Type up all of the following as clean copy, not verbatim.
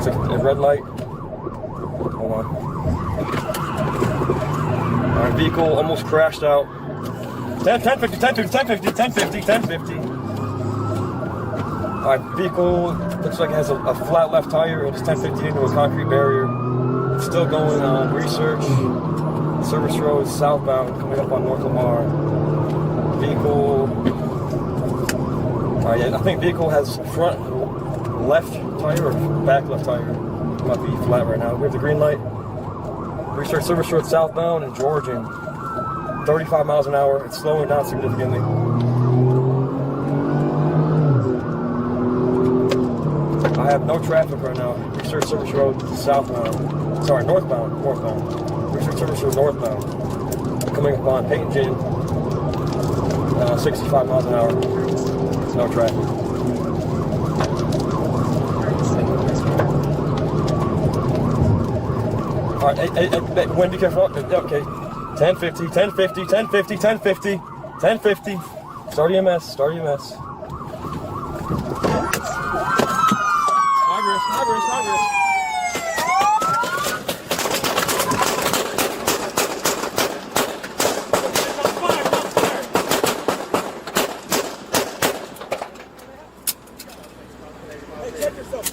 It's a red light. Hold on. Alright, vehicle almost crashed out. 1050, 1050, 1050, 1050, 1050. Alright, vehicle looks like it has a flat left tire and it's 1050 into a concrete barrier. It's still going on Research, Service Road, southbound, coming up on North Lamar. Vehicle, I think vehicle has front left tire or back left tire. It might be flat right now. We have the green light. Research Service Road southbound and Georgian. 35 miles an hour. It's slowing down significantly. I have no traffic right now. Research Service Road southbound. Sorry, northbound. Research Service Road northbound. Coming up on Peyton Gin. 65 miles an hour. No traffic. Alright, hey, Gwen, be careful. Okay. 1050, 1050, 1050, 1050, 1050. Start EMS, start EMS. High risk.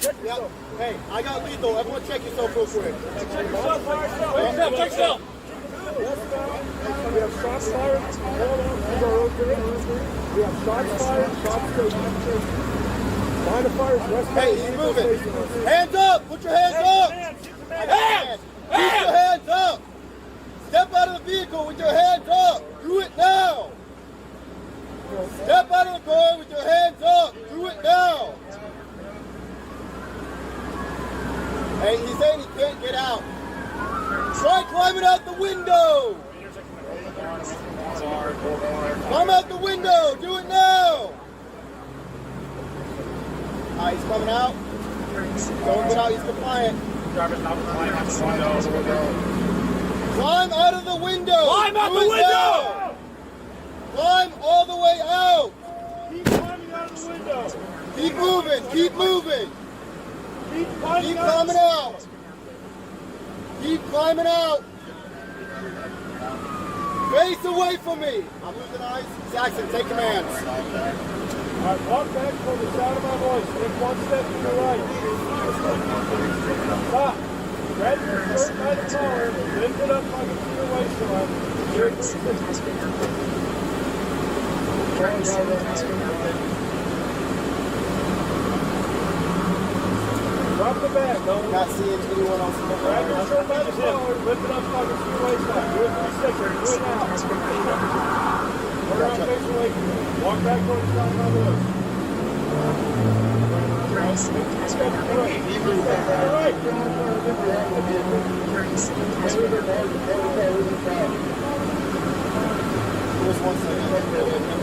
Check yourself. Hey, I got lethal. Everyone check yourself real quick. Check yourself. Check yourself. We have shots fired. We have shots fired. Line of fire is west. Hey, he's moving. Hands up. Put your hands up. Hands. Keep your hands up. Step out of the vehicle with your hands up. Do it now. Step out of the car with your hands up. Do it now. Hey, he's saying he can't get out. Try climbing out the window. Climb out the window. Do it now. He's coming out. Don't get out. He's compliant. Driver's not compliant. Out the window. Climb out of the window. Climb out the window. Climb all the way out. Keep climbing out of the window. Keep moving. Keep moving. Keep climbing out. Keep climbing out. Face away from me. I'm losing eyes. Jackson, take commands. All right, walk back from the sound of my voice. Take one step to the right. Stop. Grab your shirt by the collar. Lift it up like it's your waistline. Drop the bag. Not seeing anyone else. Grab your shirt by the collar. Lift it up like it's your waistline. Do it 3 seconds. Do it now. Turn around, face away from me. Walk back towards the sound of my voice. Step to the right. Just 1 second.